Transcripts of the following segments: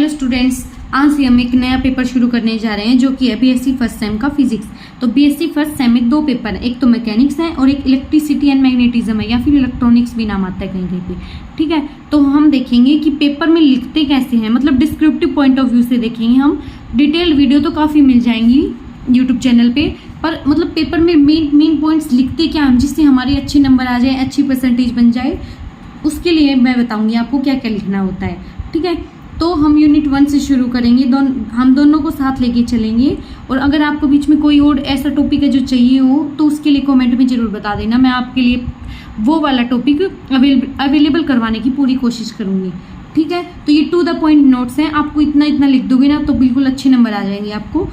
Hello students, आज से हम एक नया पेपर शुरू करने जा रहे हैं जो कि है बीएससी फर्स्ट सेम का फिजिक्स। तो बीएससी फर्स्ट सेम में दो पेपर है, एक तो मैकेनिक्स है और एक इलेक्ट्रिसिटी एंड मैग्नेटिज्म है, या फिर इलेक्ट्रॉनिक्स भी नाम आता है कहीं कहीं पे। ठीक है, तो हम देखेंगे कि पेपर में लिखते कैसे हैं, मतलब डिस्क्रिप्टिव पॉइंट ऑफ व्यू से देखेंगे हम। डिटेल्ड वीडियो तो काफ़ी मिल जाएंगी यूट्यूब चैनल पे, पर मतलब पेपर में मेन पॉइंट्स लिखते क्या हम, जिससे हमारे अच्छे नंबर आ जाए, अच्छी परसेंटेज बन जाए, उसके लिए मैं बताऊंगी आपको क्या क्या लिखना होता है। ठीक है, तो हम यूनिट 1 से शुरू करेंगे, हम दोनों को साथ लेके चलेंगे। और अगर आपको बीच में कोई और ऐसा टॉपिक है जो चाहिए हो तो उसके लिए कमेंट में ज़रूर बता देना, मैं आपके लिए वो वाला टॉपिक अवेलेबल करवाने की पूरी कोशिश करूँगी। ठीक है, तो ये टू द पॉइंट नोट्स हैं, आपको इतना लिख दोगे ना तो बिल्कुल अच्छे नंबर आ जाएंगे आपको।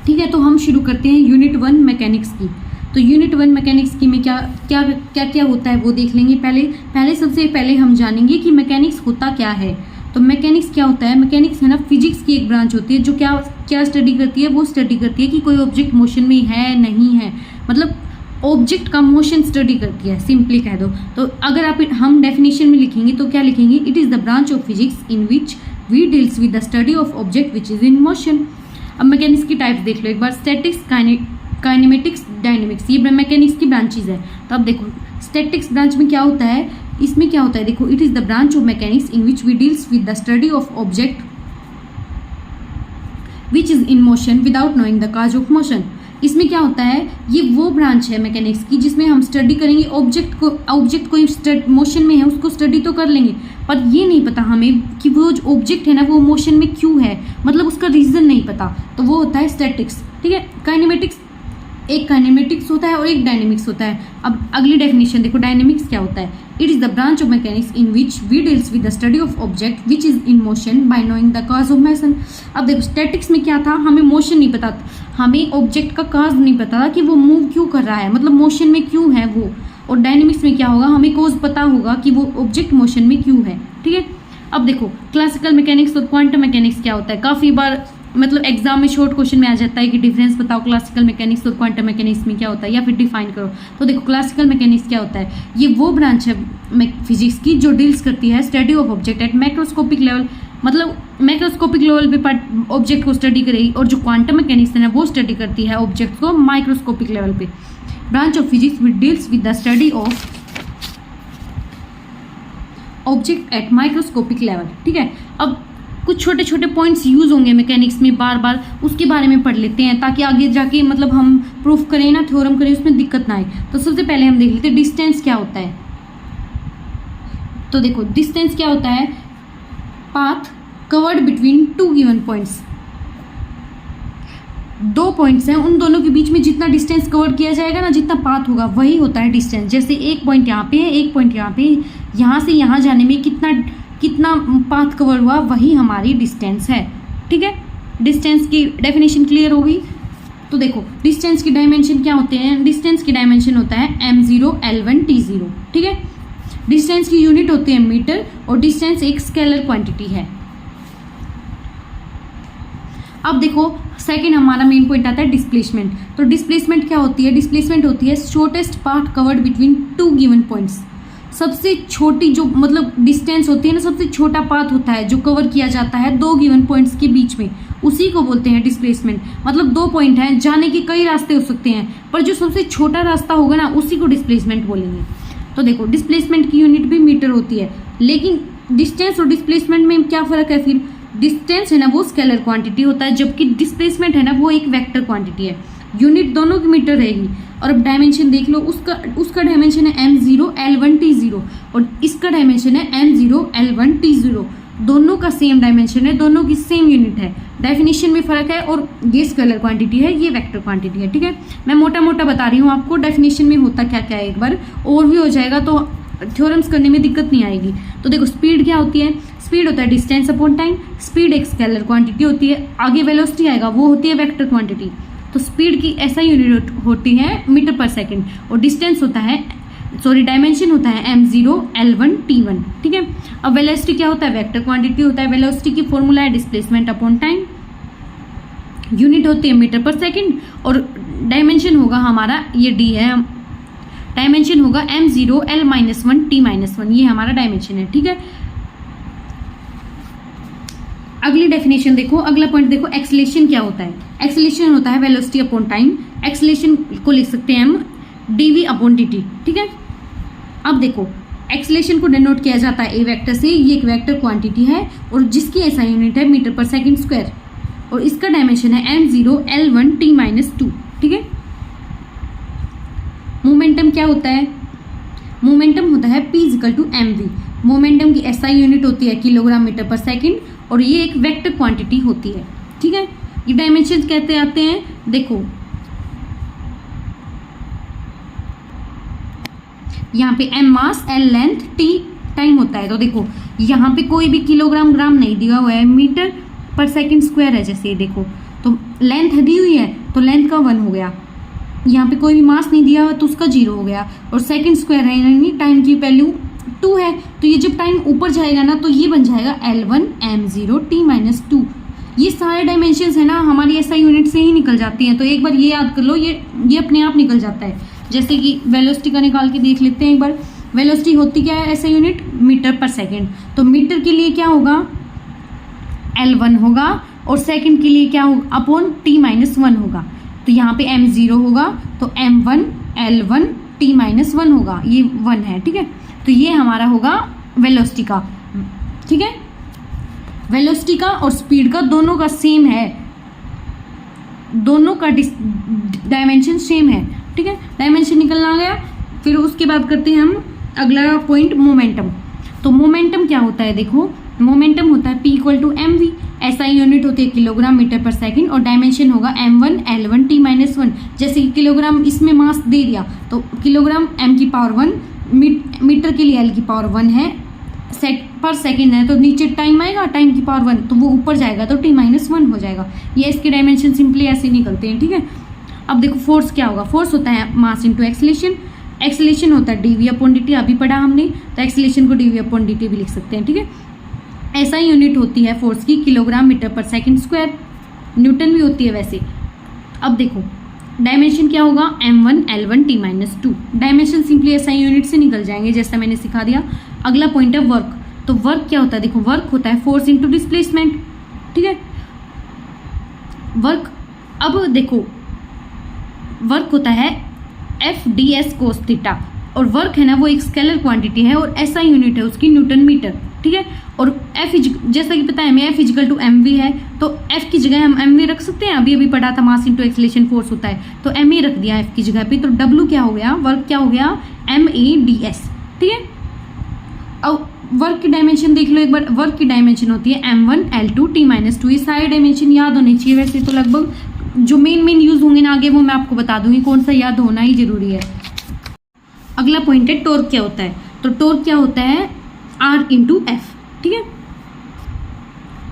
ठीक है, तो हम शुरू करते हैं यूनिट 1 मैकेनिक्स की। तो यूनिट 1 मैकेनिक्स की में क्या होता है वो देख लेंगे। पहले सबसे पहले हम जानेंगे कि मैकेनिक्स होता क्या है। तो मैकेनिक्स क्या होता है, मैकेनिक्स है ना फिजिक्स की एक ब्रांच होती है जो क्या स्टडी करती है, वो स्टडी करती है कि कोई ऑब्जेक्ट मोशन में है नहीं है, मतलब ऑब्जेक्ट का मोशन स्टडी करती है, सिंपली कह दो। तो अगर हम डेफिनेशन में लिखेंगे तो क्या लिखेंगे, it is the branch of physics in which we deals with the study of object which is in motion. अब मैकेनिक्स की टाइप्स देख लो एक बार, स्टैटिक्स, काइनेमेटिक्स, डायनेमिक्स, ये मैकेनिक्स की ब्रांचेज है। तो अब देखो स्टैटिक्स ब्रांच में क्या होता है, इसमें क्या होता है, देखो it is the branch of mechanics in which we deals with the study of object which is in motion without knowing the cause of motion. इसमें क्या होता है, ये वो ब्रांच है मैकेनिक्स की जिसमें हम स्टडी करेंगे ऑब्जेक्ट को मोशन में है उसको स्टडी तो कर लेंगे, पर ये नहीं पता हमें कि वो जो ऑब्जेक्ट है ना वो मोशन में क्यों है, मतलब उसका रीजन नहीं पता, तो वो होता है स्टैटिक्स। ठीक है, काइनेमेटिक्स, एक काइनेमेटिक्स होता है और एक डायनेमिक्स होता है। अब अगली डेफिनेशन देखो, डायनेमिक्स क्या होता है, it is the branch of mechanics in which we deals with the study of object which is in motion by knowing the cause of motion. अब देखो स्टैटिक्स में क्या था, हमें मोशन नहीं पता, हमें ऑब्जेक्ट का काज नहीं पता था कि वो मूव क्यों कर रहा है, मतलब मोशन में क्यों है वो। और डायनेमिक्स में क्या होगा, हमें कोज पता होगा कि वो ऑब्जेक्ट मोशन में क्यों है। ठीक है, अब देखो क्लासिकल मैकेनिक्स और क्वांटम मैकेनिक्स क्या होता है, काफ़ी बार मतलब एग्जाम में शॉर्ट क्वेश्चन में आ जाता है कि डिफरेंस बताओ क्लासिकल मैकेनिक्स और क्वांटम मैकेनिक्स में क्या होता है, या फिर डिफाइन करो। तो देखो क्लासिकल मैकेनिक्स क्या होता है, ये वो ब्रांच है फिजिक्स की जो डील्स करती है study of object at macroscopic level, मतलब मैक्रोस्कोपिक लेवल पे ऑब्जेक्ट को स्टडी करेगी। और जो क्वांटम मैकेनिक्स है ना वो स्टडी करती है ऑब्जेक्ट को माइक्रोस्कोपिक लेवल पे। Branch of physics which deals with the study of object at microscopic level. ठीक है, अब कुछ छोटे छोटे पॉइंट्स यूज होंगे मैकेनिक्स में बार बार, उसके बारे में पढ़ लेते हैं ताकि आगे जाके मतलब हम प्रूफ करें ना, थ्योरम करें, उसमें दिक्कत ना आए। तो सबसे पहले हम देख लेते हैं डिस्टेंस क्या होता है। तो देखो डिस्टेंस क्या होता है, path covered between two given points. दो पॉइंट्स हैं, उन दोनों के बीच में जितना डिस्टेंस कवर किया जाएगा ना, जितना पाथ होगा वही होता है डिस्टेंस। जैसे एक पॉइंट यहाँ पे है, एक पॉइंट यहाँ पे, यहाँ से यहाँ जाने में कितना पाथ कवर हुआ, वही हमारी डिस्टेंस है। ठीक है, डिस्टेंस की डेफिनेशन क्लियर होगी। तो देखो डिस्टेंस की डायमेंशन क्या होते हैं, डिस्टेंस की डायमेंशन होता है m0 l1 t0। ठीक है, डिस्टेंस की यूनिट होती है मीटर और डिस्टेंस एक स्केलर क्वांटिटी है। अब देखो सेकंड हमारा मेन पॉइंट आता है डिस्प्लेसमेंट। तो डिस्प्लेसमेंट क्या होती है, डिस्प्लेसमेंट होती है shortest path covered between two given points. सबसे छोटी जो मतलब डिस्टेंस होती है ना, सबसे छोटा पाथ होता है जो कवर किया जाता है दो गिवन पॉइंट्स के बीच में, उसी को बोलते हैं डिस्प्लेसमेंट। मतलब दो पॉइंट हैं, जाने के कई रास्ते हो सकते हैं, पर जो सबसे छोटा रास्ता होगा ना उसी को डिस्प्लेसमेंट बोलेंगे। तो देखो डिस्प्लेसमेंट की यूनिट भी मीटर होती है, लेकिन डिस्टेंस और डिस्प्लेसमेंट में क्या फ़र्क है फिर, डिस्टेंस है ना वो स्केलर क्वांटिटी होता है, जबकि डिस्प्लेसमेंट है ना वो एक वेक्टर क्वांटिटी है। यूनिट दोनों की मीटर रहेगी। और अब डायमेंशन देख लो, उसका डायमेंशन है m0 l1 t0 और इसका डायमेंशन है m0 l1 t0। दोनों का सेम डायमेंशन है, दोनों की सेम यूनिट है, डेफिनेशन में फ़र्क है, और ये स्केलर क्वांटिटी है, ये वेक्टर क्वांटिटी है। ठीक है, मैं मोटा मोटा बता रही हूँ आपको डेफिनेशन में होता क्या क्या है, एक बार और भी हो जाएगा तो थ्योरम्स करने में दिक्कत नहीं आएगी। तो देखो स्पीड क्या होती है, स्पीड होता है डिस्टेंस अपॉन टाइम। स्पीड एक स्केलर क्वांटिटी होती है, आगे वेलोसिटी आएगा वो होती है वेक्टर क्वांटिटी। तो स्पीड की ऐसा यूनिट होती है मीटर पर सेकंड, और डिस्टेंस होता है डायमेंशन होता है m0 l1 t1। ठीक है, अब वेलोसिटी क्या होता है, वेक्टर क्वांटिटी होता है। वेलोसिटी की फॉर्मूला है डिस्प्लेसमेंट अपॉन टाइम, यूनिट होती है मीटर पर सेकंड, और डायमेंशन होगा हमारा ये d है, डायमेंशन होगा m0 l-1 t-1, ये हमारा डायमेंशन है। ठीक है, अगली डेफिनेशन देखो, अगला पॉइंट देखो, एक्सेलेरेशन क्या होता है। एक्सेलेरेशन होता है वेलोसिटी अपॉन टाइम। एक्सेलेरेशन को लिख सकते हैं हम dv अपॉन dt, ठीक है। अब देखो एक्सेलेरेशन को डिनोट किया जाता है ए वेक्टर से। ये एक वेक्टर क्वांटिटी है और जिसकी एसआई यूनिट है मीटर पर सेकंड स्क्वायर और इसका डायमेंशन है m0 l1 t-2, ठीक है। मोमेंटम क्या होता है, मोमेंटम होता है p = mv। मोमेंटम की एसआई यूनिट होती है किलोग्राम मीटर पर सेकंड और ये एक वेक्टर क्वांटिटी होती है, ठीक है। ये डायमेंशन कहते आते हैं, देखो यहाँ पे m मास, l लेंथ, t टाइम होता है। तो देखो यहाँ पे कोई भी किलोग्राम ग्राम नहीं दिया हुआ है, मीटर पर सेकंड स्क्वायर है। जैसे ये देखो तो लेंथ दी हुई है तो लेंथ का 1 हो गया, यहाँ पे कोई भी मास नहीं दिया हुआ तो उसका 0 हो गया और सेकंड स्क्वायर है यानी टाइम की वैल्यू 2 है। तो ये जब टाइम ऊपर जाएगा ना तो ये बन जाएगा l1 m0 t-2। ये सारे डायमेंशंस है ना हमारी एसआई यूनिट से ही निकल जाती हैं। तो एक बार ये याद कर लो, ये अपने आप निकल जाता है। जैसे कि वेलोसिटी का निकाल के देख लेते हैं एक बार। वेलोसिटी होती क्या है एसआई यूनिट, मीटर पर सेकंड। तो मीटर के लिए क्या होगा, l1 होगा और सेकंड के लिए क्या होगा, अपॉन t-1 होगा। तो यहाँ पे m0 होगा तो m1 l1 t-1 होगा, ये 1 है, ठीक है। तो ये हमारा होगा वेलोसिटी का, ठीक है। वेलोसिटी का और स्पीड का दोनों का सेम है, दोनों का डायमेंशन सेम है, ठीक है। डायमेंशन निकलना आ गया। फिर उसके बाद करते हैं हम अगला पॉइंट, मोमेंटम। तो मोमेंटम क्या होता है, देखो मोमेंटम होता है p = mv। एसआई यूनिट होती है किलोग्राम मीटर पर सेकंड और डायमेंशन होगा m1 l1 t-1। जैसे कि किलोग्राम इसमें मास दे दिया तो किलोग्राम m⁻1, मीटर के लिए l⁻1 है, पर सेकंड है तो नीचे टाइम आएगा टाइम⁻1 तो वो ऊपर जाएगा तो t-1 हो जाएगा। ये इसके डायमेंशन सिंपली ऐसे निकलते हैं, ठीक है। अब देखो फोर्स क्या होगा, फोर्स होता है मास इंटू एक्सेलेरेशन। एक्सेलेरेशन होता है dv अपॉन dt, अभी पढ़ा हमने, तो एक्सेलेरेशन को dv अपॉन dt भी लिख सकते हैं, ठीक है। ऐसा यूनिट होती है फोर्स की किलोग्राम मीटर पर सेकंड स्क्वायर, न्यूटन भी होती है वैसे। अब देखो डायमेंशन क्या होगा, m1 l1 t-2। Dimension simply SI unit से निकल जाएंगे जैसा मैंने सिखा दिया। अगला पॉइंट है वर्क। तो वर्क क्या होता है, देखो वर्क होता है फोर्स इंटू डिस्प्लेसमेंट, ठीक है। वर्क, अब देखो वर्क होता है FDS cos थीटा और वर्क है ना वो एक स्केलर क्वांटिटी है और एसआई यूनिट है उसकी न्यूटन मीटर, ठीक है। और F जैसा कि पता है हमें F = mv है तो F की जगह हम mv रख सकते हैं। अभी पढ़ा था मास इंटू एक्सेलेरेशन फोर्स होता है तो ma रख दिया F की जगह पे। तो W क्या हो गया, वर्क क्या हो गया, MADS, ठीक है। अब वर्क की डायमेंशन देख लो एक बार। वर्क की डायमेंशन होती है m1 l2 t-2। ये सारे डायमेंशन याद होने चाहिए वैसे तो, लगभग जो मेन यूज होंगे ना आगे वो मैं आपको बता दूंगी, कौन सा याद होना ही जरूरी है। अगला पॉइंट है टॉर्क क्या होता है। तो टॉर्क क्या होता है, R × F, ठीक है।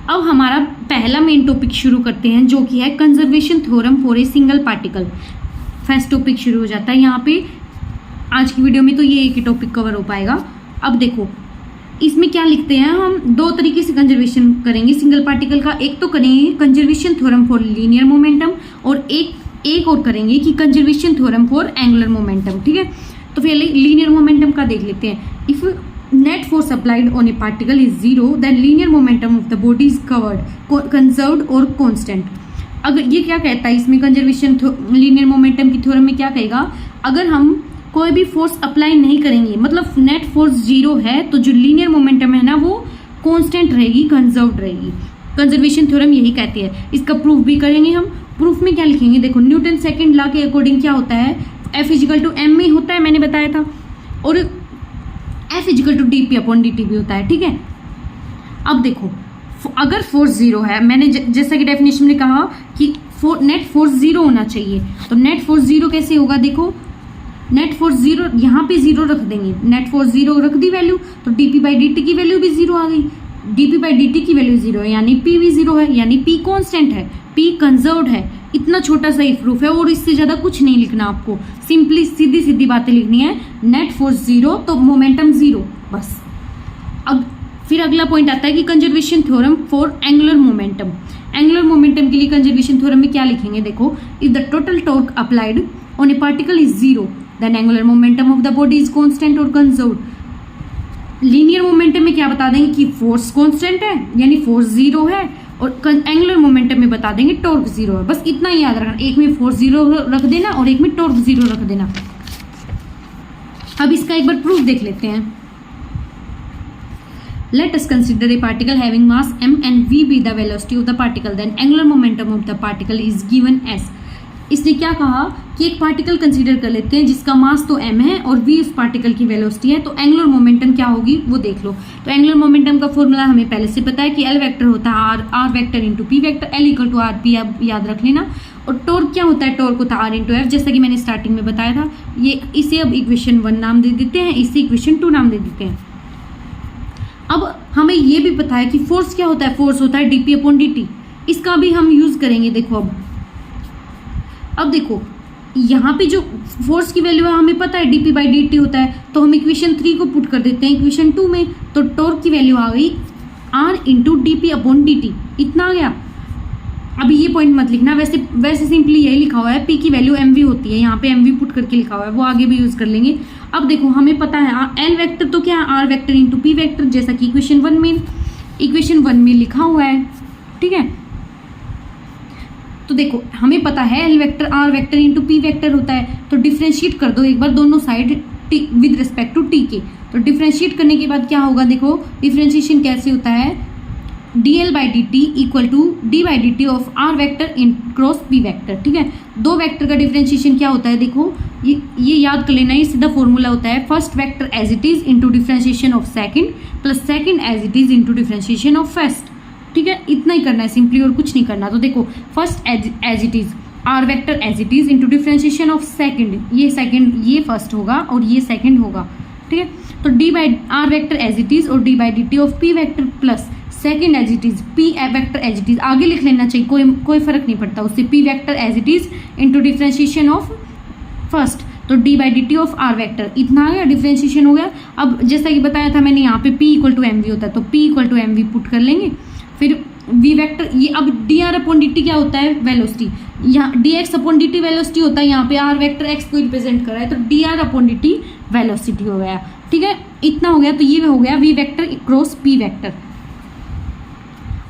अब हमारा पहला मेन टॉपिक शुरू करते हैं जो कि है conservation theorem for a single particle. First topic शुरू हो जाता है यहाँ पे। आज की वीडियो में तो ये एक ही टॉपिक कवर हो पाएगा। अब देखो इसमें क्या लिखते हैं, हम दो तरीके से कंजर्वेशन करेंगे सिंगल पार्टिकल का। एक तो करेंगे conservation theorem for linear momentum और एक और करेंगे कि conservation theorem for angular momentum, ठीक है। तो पहले लीनियर मोमेंटम का देख लेते हैं। If net force applied on a particle is 0 then linear momentum of the body is covered, conserved और कांस्टेंट। अगर ये क्या कहता है इसमें, कंजर्वेशन लीनियर मोमेंटम की थ्योरम में क्या कहेगा, अगर हम कोई भी फोर्स अप्लाई नहीं करेंगे मतलब नेट फोर्स 0 है तो जो लीनियर मोमेंटम है ना वो कांस्टेंट रहेगी, कंजर्व्ड रहेगी। कंजर्वेशन थ्योरम यही कहती है। इसका प्रूफ भी करेंगे हम। प्रूफ में क्या लिखेंगे, देखो न्यूटन सेकंड लॉ के अकॉर्डिंग क्या होता है, F = ma होता है, मैंने बताया था, और F = dp अपॉन dt भी होता है, ठीक है। अब देखो अगर फोर्स 0 है, मैंने जैसा कि डेफिनेशन में कहा कि नेट फोर्स 0 होना चाहिए। तो नेट फोर्स 0 कैसे होगा, देखो नेट फोर्स 0 यहाँ पे 0 रख देंगे, नेट फोर्स 0 रख दी वैल्यू तो dp/dt की वैल्यू भी 0 आ गई। dp/dt की वैल्यू 0 है यानी p भी 0 है, यानी p कांस्टेंट है, p कंजर्व्ड है। इतना छोटा सा ही प्रूफ है और इससे ज़्यादा कुछ नहीं लिखना आपको, सिंपली सीधी सीधी बातें लिखनी है। नेट फोर्स 0 तो मोमेंटम 0, बस। अब फिर अगला पॉइंट आता है कि conservation theorem for angular momentum. Angular momentum के लिए कंजर्वेशन थ्योरम में क्या लिखेंगे, देखो if the total torque applied on a particle is 0 then angular momentum of the body is constant और कंजर्व्ड। लीनियर मोमेंटम में क्या बता देंगे कि फोर्स कांस्टेंट है यानी फोर्स 0 है और एंगुलर मोमेंटम में बता देंगे टॉर्क जीरो है। बस इतना ही याद रखना, एक में फोर्स जीरो रख देना और एक में टॉर्क जीरो रख देना। अब इसका एक बार प्रूफ देख लेते हैं। Let us consider a particle having mass m and v be the velocity of the particle, then angular momentum of the particle is given as। इसने क्या कहा कि एक पार्टिकल कंसीडर कर लेते हैं जिसका मास तो m है और v उस पार्टिकल की वेलोसिटी है, तो एंगुलर मोमेंटम क्या होगी वो देख लो। तो एंगुलर मोमेंटम का फॉर्मूला हमें पहले से पता है कि L वेक्टर होता है r vector into p vector, L equal to R P, आप याद रख लेना। और टॉर्क क्या होता है, टॉर्क होता है r इंटू एफ, जैसा कि मैंने स्टार्टिंग में बताया था। ये इसे अब इक्वेशन 1 नाम दे देते हैं, इसे इक्वेशन 2 नाम दे देते हैं। अब हमें ये भी पता है कि फोर्स क्या होता है, फोर्स होता है dp अपॉन dt। इसका भी हम यूज करेंगे। देखो अब देखो यहाँ पे जो फोर्स की वैल्यू है हमें पता है dp बाई dt होता है, तो हम इक्वेशन 3 को पुट कर देते हैं इक्वेशन 2 में। तो टॉर्क की वैल्यू आ गई r into D upon dt, इतना आ गया। अभी ये पॉइंट मत लिखना, वैसे सिंपली यही लिखा हुआ है, p की वैल्यू mv होती है, यहाँ पे mv पुट करके लिखा हुआ है, वो आगे भी यूज कर लेंगे। अब देखो हमें पता है l वेक्टर तो क्या है r vector into p vector, जैसा कि इक्वेशन 1 में लिखा हुआ है, ठीक है। तो देखो हमें पता है l vector r vector into p vector होता है, तो डिफ्रेंशिएट कर दो एक बार दोनों side with respect to t के। तो डिफ्रेंशिएट करने के बाद क्या होगा, देखो डिफ्रेंशिएशन कैसे होता है, dl by dt equal to d by dt of r vector in cross p vector, ठीक है। दो वेक्टर का डिफ्रेंशिएशन क्या होता है, देखो ये याद कर लेना, ये सीधा फॉर्मूला होता है first vector as it is into differentiation of second plus second as it is into differentiation of first, ठीक है। इतना ही करना है सिंपली, और कुछ नहीं करना। तो देखो first as it is r vector as it is into differentiation of second, ये फर्स्ट होगा और ये सेकंड होगा, ठीक है। तो d by r vector as it is और d by dt of p vector plus second as it is p vector as it is, आगे लिख लेना चाहिए, कोई फर्क नहीं पड़ता उससे, p vector as it is into differentiation of first, तो d by dt of r vector, इतना आ गया, डिफ्रेंशिएशन हो गया। अब जैसा कि बताया था मैंने, यहाँ पे p इक्वल टू mv होता है, तो p equal to mv put कर लेंगे। फिर v वेक्टर, ये अब dr अपॉन dt क्या होता है, वेलोसिटी, यहाँ dx अपॉन dt वेलोसिटी होता है, यहाँ पे r वेक्टर x को रिप्रेजेंट कर रहा है, तो dr अपॉन dt वेलोसिटी हो गया, ठीक है। इतना हो गया, तो ये हो गया v vector cross p vector.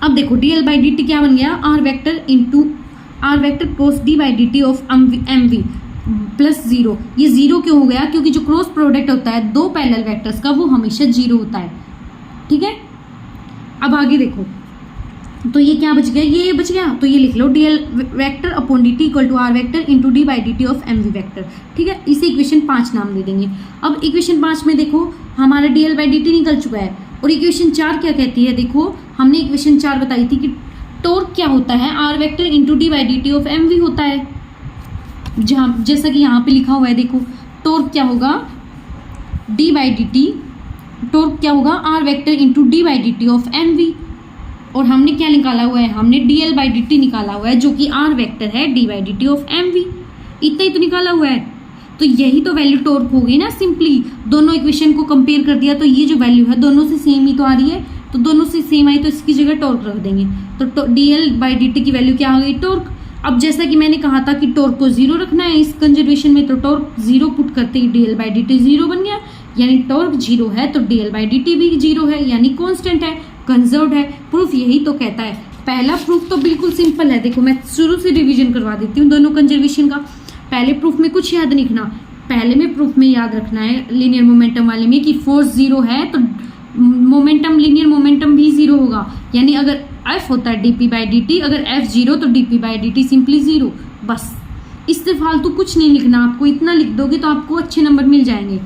अब देखो dl बाई dt क्या बन गया, r vector cross d by dt of mv plus 0। ये 0 क्यों हो गया, क्योंकि जो क्रॉस प्रोडक्ट होता है दो पैरेलल वेक्टर्स का वो हमेशा 0 होता है, ठीक है। अब आगे देखो, तो ये क्या बच गया, ये बच गया, तो ये लिख लो dl vector upon dt equal to r vector into d by dt of mv vector, ठीक है। इसे इक्वेशन 5 नाम दे देंगे। अब इक्वेशन 5 में देखो हमारा dl बाई dt निकल चुका है, और इक्वेशन 4 क्या कहती है, देखो हमने इक्वेशन 4 बताई थी कि टॉर्क क्या होता है, r vector into d by dt of mv होता है, जहाँ जैसा कि यहाँ पे लिखा हुआ है, देखो टॉर्क क्या होगा, d बाई dt, टॉर्क क्या होगा, r vector into d by dt of mv, और हमने क्या निकाला हुआ है, हमने dl बाई dt निकाला हुआ है जो कि r वेक्टर है d by dt of mv, इतना ही तो निकाला हुआ है। तो यही तो वैल्यू टॉर्क हो गई ना, सिंपली दोनों इक्वेशन को कंपेयर कर दिया, तो ये जो वैल्यू है दोनों से सेम ही तो आ रही है, तो दोनों से सेम आई तो इसकी जगह टॉर्क रख देंगे, तो dl बाई dt की वैल्यू क्या हो गई, टॉर्क। अब जैसा कि मैंने कहा था कि टॉर्क को 0 रखना है इस कंजर्वेशन में, तो टॉर्क 0 पुट करते ही dl बाई dt 0 बन गया, यानी टॉर्क 0 है तो dl बाई dt भी 0 है, यानी कांस्टेंट है, कंजर्व्ड है। प्रूफ यही तो कहता है। पहला प्रूफ तो बिल्कुल सिंपल है, देखो मैं शुरू से रिवीजन करवा देती हूँ दोनों कंजर्वेशन का। पहले प्रूफ में कुछ याद नहीं रखना, पहले में प्रूफ में याद रखना है लीनियर मोमेंटम वाले में कि फोर्स 0 है तो मोमेंटम, लीनियर मोमेंटम भी 0 होगा, यानी अगर f होता है dp बाई dt, अगर f 0 तो dp बाई dt सिंपली 0, बस। इससे फालतू कुछ नहीं लिखना, आपको इतना लिख दोगे तो आपको अच्छे नंबर मिल जाएंगे।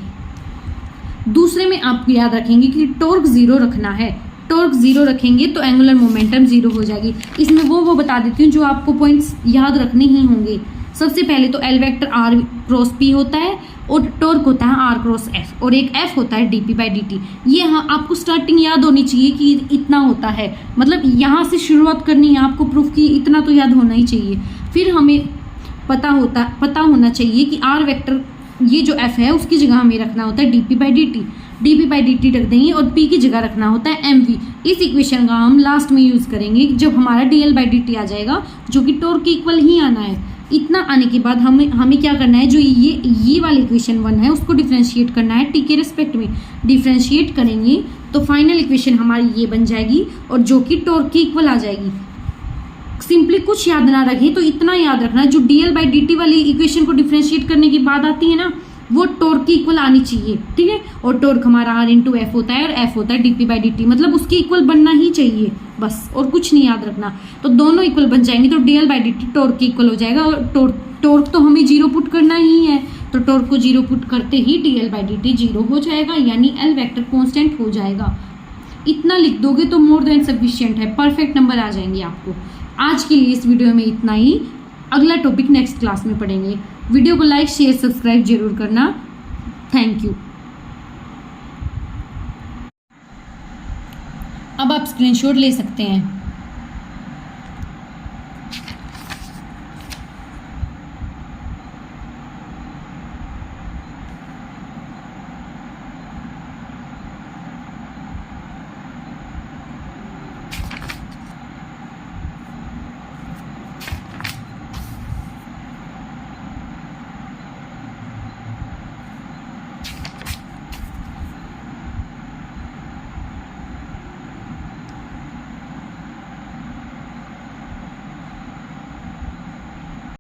दूसरे में आपको याद रखेंगे कि टॉर्क 0 रखना है, टॉर्क 0 रखेंगे तो एंगुलर मोमेंटम 0 हो जाएगी। इसमें वो बता देती हूँ जो आपको पॉइंट्स याद रखने ही होंगे। सबसे पहले तो L vector R cross P होता है और टॉर्क होता है R क्रॉस F, और एक F होता है dP बाई dt। ये हाँ आपको स्टार्टिंग याद होनी चाहिए कि इतना होता है, मतलब यहाँ से शुरुआत करनी है आपको प्रूफ की, इतना तो याद होना ही चाहिए। फिर हमें पता होना चाहिए कि R वेक्टर, ये जो F है उसकी जगह हमें रखना होता है dP by dt, dP by dt रख देंगे, और P की जगह रखना होता है mv। इस इक्वेशन का हम लास्ट में यूज़ करेंगे जब हमारा dl बाई dt आ जाएगा, जो कि टॉर्क के इक्वल ही आना है। इतना आने के बाद हमें क्या करना है, जो ये वाली इक्वेशन 1 है उसको डिफ्रेंशिएट करना है t के रिस्पेक्ट में। डिफ्रेंशिएट करेंगे तो फाइनल इक्वेशन हमारी ये बन जाएगी, और जो कि टॉर्क के इक्वल आ जाएगी। सिंपली कुछ याद ना रखें तो इतना याद रखना, जो dl/dt वाली इक्वेशन को डिफरेंशिएट करने के बाद आती है ना, वो टॉर्क की इक्वल आनी चाहिए, ठीक है। और टॉर्क हमारा r इंटू एफ होता है और f होता है dp/dt, मतलब उसकी इक्वल बनना ही चाहिए बस, और कुछ नहीं याद रखना। तो दोनों इक्वल बन जाएंगे तो dl/dt टॉर्क की इक्वल हो जाएगा, और टॉर्क तो हमें 0 पुट करना ही है, तो टॉर्क को 0 पुट करते ही dl/dt 0 हो जाएगा, यानी L वेक्टर कॉन्स्टेंट हो जाएगा। इतना लिख दोगे तो मोर देन सफिशिएंट है, परफेक्ट नंबर आ जाएंगे आपको। आज के लिए इस वीडियो में इतना ही, अगला टॉपिक नेक्स्ट क्लास में पढ़ेंगे। वीडियो को लाइक शेयर सब्सक्राइब जरूर करना। Thank you. अब आप स्क्रीनशॉट ले सकते हैं।